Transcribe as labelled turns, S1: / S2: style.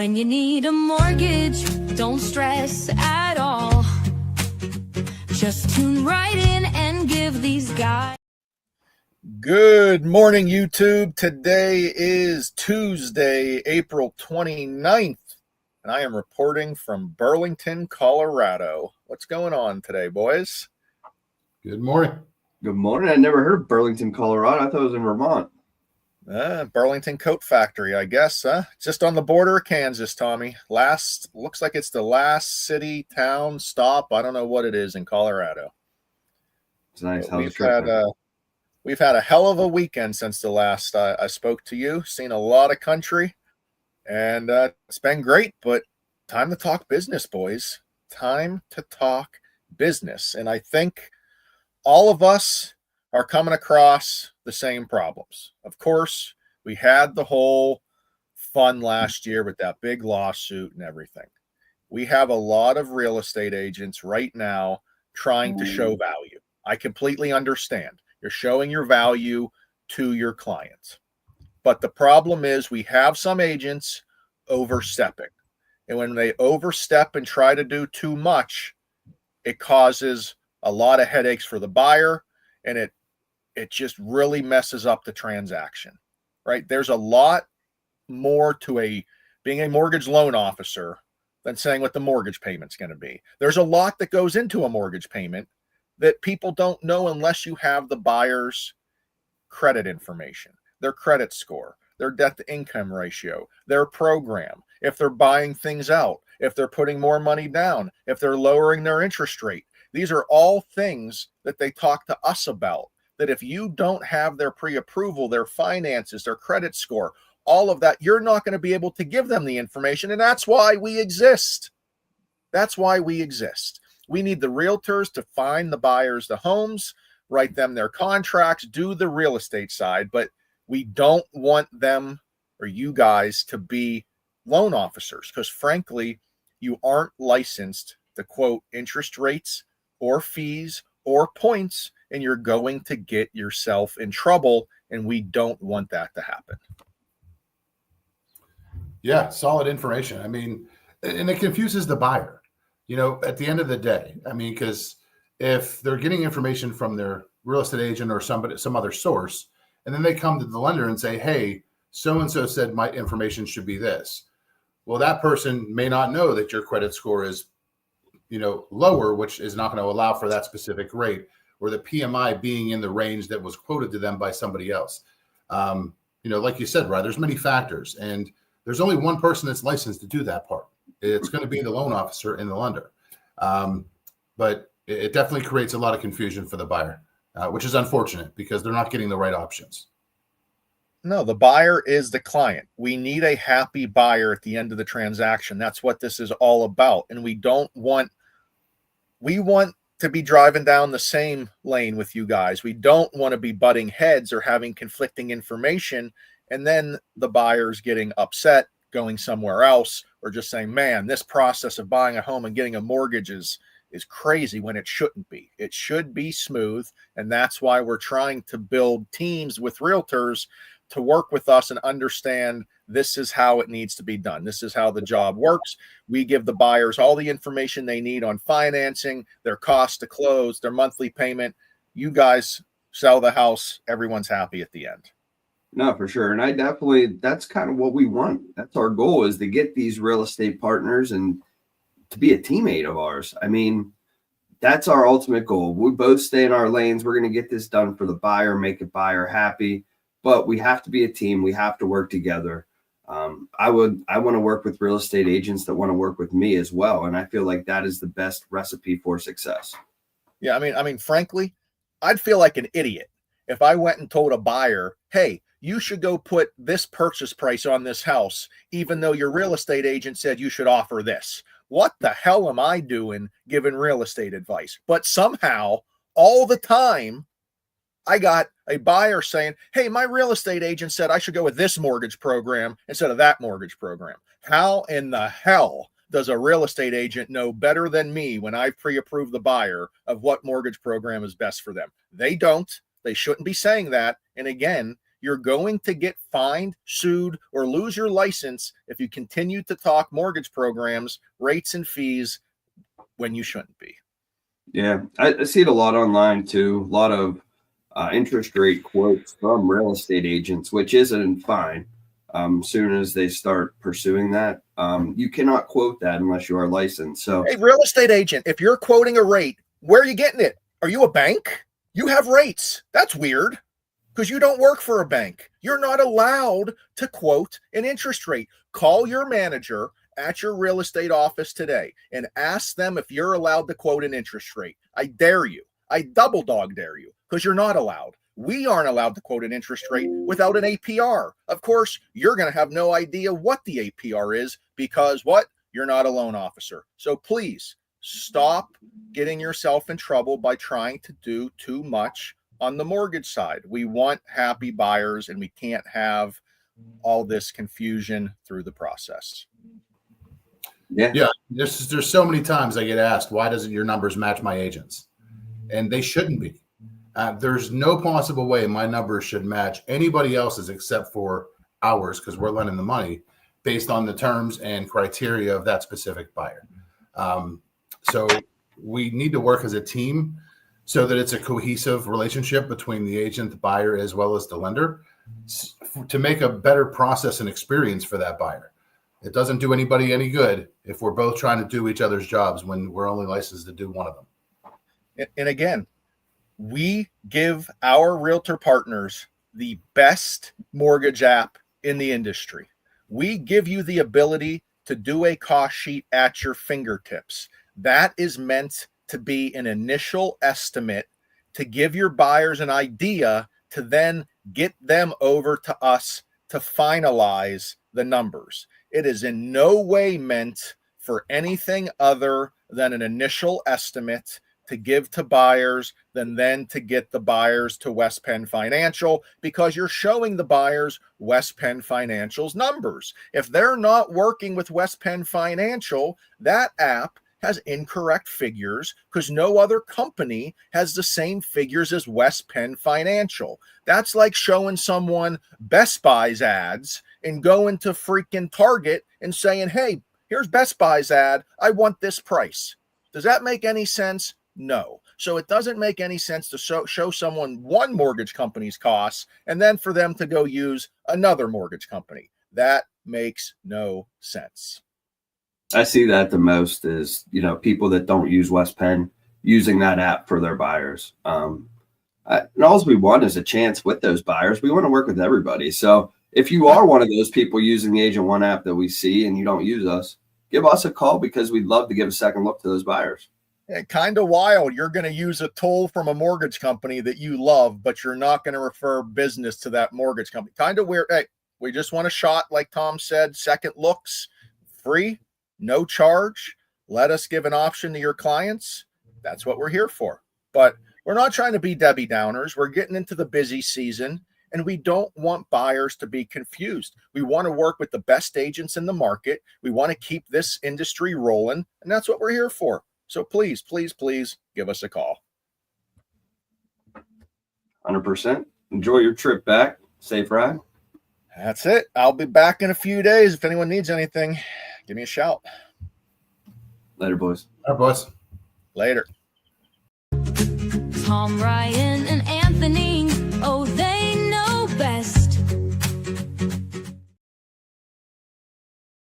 S1: When you need a mortgage, don't stress at all. Just tune right in and give these guys.
S2: Good morning, YouTube. Today is Tuesday, April 29th, and I am reporting from Burlington, Colorado. What's going on today, boys?
S3: Good morning.
S4: Good morning. I never heard of Burlington, Colorado. I thought it was in Vermont.
S2: Burlington Coat Factory, I guess. Just on the border of Kansas, Tommy. Looks like it's the last city, town, stop. I don't know what it is in Colorado.
S4: It's nice.
S2: We've had a hell of a weekend since the last I spoke to you. Seen a lot of country, and it's been great. But time to talk business, boys. Time to talk business. And I think all of us are coming across the same problems. Of course, we had the whole fun last year with that big lawsuit and everything. We have a lot of real estate agents right now trying to show value. I completely understand. You're showing your value to your clients. But the problem is we have some agents overstepping. And when they overstep and try to do too much, it causes a lot of headaches for the buyer, and it just really messes up the transaction, right? There's a lot more to being a mortgage loan officer than saying what the mortgage payment's going to be. There's a lot that goes into a mortgage payment that people don't know unless you have the buyer's credit information, their credit score, their debt to income ratio, their program, if they're buying things out, if they're putting more money down, if they're lowering their interest rate. These are all things that they talk to us about, that if you don't have their pre-approval, their finances, their credit score, all of that, you're not going to be able to give them the information. And that's why we exist. That's why we exist. We need the realtors to find the buyers the homes, write them their contracts, do the real estate side, but we don't want them or you guys to be loan officers because frankly, you aren't licensed to quote interest rates or fees or points, and you're going to get yourself in trouble, and we don't want that to happen.
S3: Yeah, solid information. I mean, and it confuses the buyer, at the end of the day. I mean, because if they're getting information from their real estate agent or some other source, and then they come to the lender and say, hey, so-and-so said my information should be this. Well, that person may not know that your credit score is lower, which is not going to allow for that specific rate, or the PMI being in the range that was quoted to them by somebody else. Like you said, Ryan, there's many factors, and there's only one person that's licensed to do that part. It's going to be the loan officer and the lender. But it definitely creates a lot of confusion for the buyer, which is unfortunate because they're not getting the right options.
S2: No, the buyer is the client. We need a happy buyer at the end of the transaction. That's what this is all about. And we want to be driving down the same lane with you guys. We don't want to be butting heads or having conflicting information. And then the buyer's getting upset, going somewhere else, or just saying, man, this process of buying a home and getting a mortgage is crazy when it shouldn't be. It should be smooth. And that's why we're trying to build teams with realtors to work with us and understand this is how it needs to be done. This is how the job works. We give the buyers all the information they need on financing, their cost to close, their monthly payment. You guys sell the house. Everyone's happy at the end.
S4: No, for sure. And that's kind of what we want. That's our goal, is to get these real estate partners and to be a teammate of ours. I mean, that's our ultimate goal. We both stay in our lanes. We're going to get this done for the buyer, make the buyer happy. But we have to be a team. We have to work together. I want to work with real estate agents that want to work with me as well. And I feel like that is the best recipe for success.
S2: Yeah. I mean, frankly, I'd feel like an idiot if I went and told a buyer, hey, you should go put this purchase price on this house, even though your real estate agent said you should offer this. What the hell am I doing giving real estate advice? But somehow, all the time, I got a buyer saying, hey, my real estate agent said I should go with this mortgage program instead of that mortgage program. How in the hell does a real estate agent know better than me when I pre-approve the buyer of what mortgage program is best for them? They don't. They shouldn't be saying that. And again, you're going to get fined, sued, or lose your license if you continue to talk mortgage programs, rates, and fees when you shouldn't be.
S4: Yeah, I see it a lot online too. A lot of interest rate quotes from real estate agents, which isn't fine. Soon as they start pursuing that, you cannot quote that unless you are licensed. So,
S2: hey, real estate agent, if you're quoting a rate, where are you getting it? Are you a bank? You have rates. That's weird because you don't work for a bank. You're not allowed to quote an interest rate. Call your manager at your real estate office today and ask them if you're allowed to quote an interest rate. I dare you. I double dog dare you because you're not allowed. We aren't allowed to quote an interest rate without an APR. Of course, you're going to have no idea what the APR is because what? You're not a loan officer. So please stop getting yourself in trouble by trying to do too much on the mortgage side. We want happy buyers and we can't have all this confusion through the process.
S3: Yeah. There's so many times I get asked, why doesn't your numbers match my agents? And they shouldn't be. There's no possible way my numbers should match anybody else's except for ours because we're lending the money based on the terms and criteria of that specific buyer. So we need to work as a team so that it's a cohesive relationship between the agent, the buyer, as well as the lender to make a better process and experience for that buyer. It doesn't do anybody any good if we're both trying to do each other's jobs when we're only licensed to do one of them.
S2: And again, we give our realtor partners the best mortgage app in the industry. We give you the ability to do a cost sheet at your fingertips. That is meant to be an initial estimate to give your buyers an idea to then get them over to us to finalize the numbers. It is in no way meant for anything other than an initial estimate to give to buyers than then to get the buyers to West Penn Financial because you're showing the buyers West Penn Financial's numbers. If they're not working with West Penn Financial, that app has incorrect figures because no other company has the same figures as West Penn Financial. That's like showing someone Best Buy's ads and going to freaking Target and saying, hey, here's Best Buy's ad. I want this price. Does that make any sense? No. So it doesn't make any sense to show someone one mortgage company's costs and then for them to go use another mortgage company. That makes no sense.
S4: I see that the most is, people that don't use West Penn using that app for their buyers. And all we want is a chance with those buyers. We want to work with everybody. So if you are one of those people using the Agent One app that we see and you don't use us, give us a call because we'd love to give a second look to those buyers.
S2: Yeah, kind of wild. You're going to use a tool from a mortgage company that you love, but you're not going to refer business to that mortgage company. Kind of weird. Hey, we just want a shot, like Tom said, second looks, free, no charge. Let us give an option to your clients. That's what we're here for. But we're not trying to be Debbie Downers. We're getting into the busy season, and we don't want buyers to be confused. We want to work with the best agents in the market. We want to keep this industry rolling, and that's what we're here for. So please, please, please give us a call.
S4: 100%. Enjoy your trip back. Safe ride.
S2: That's it. I'll be back in a few days. If anyone needs anything, give me a shout.
S4: Later, boys.
S3: All right, boys.
S2: Later.
S1: Tom Ryan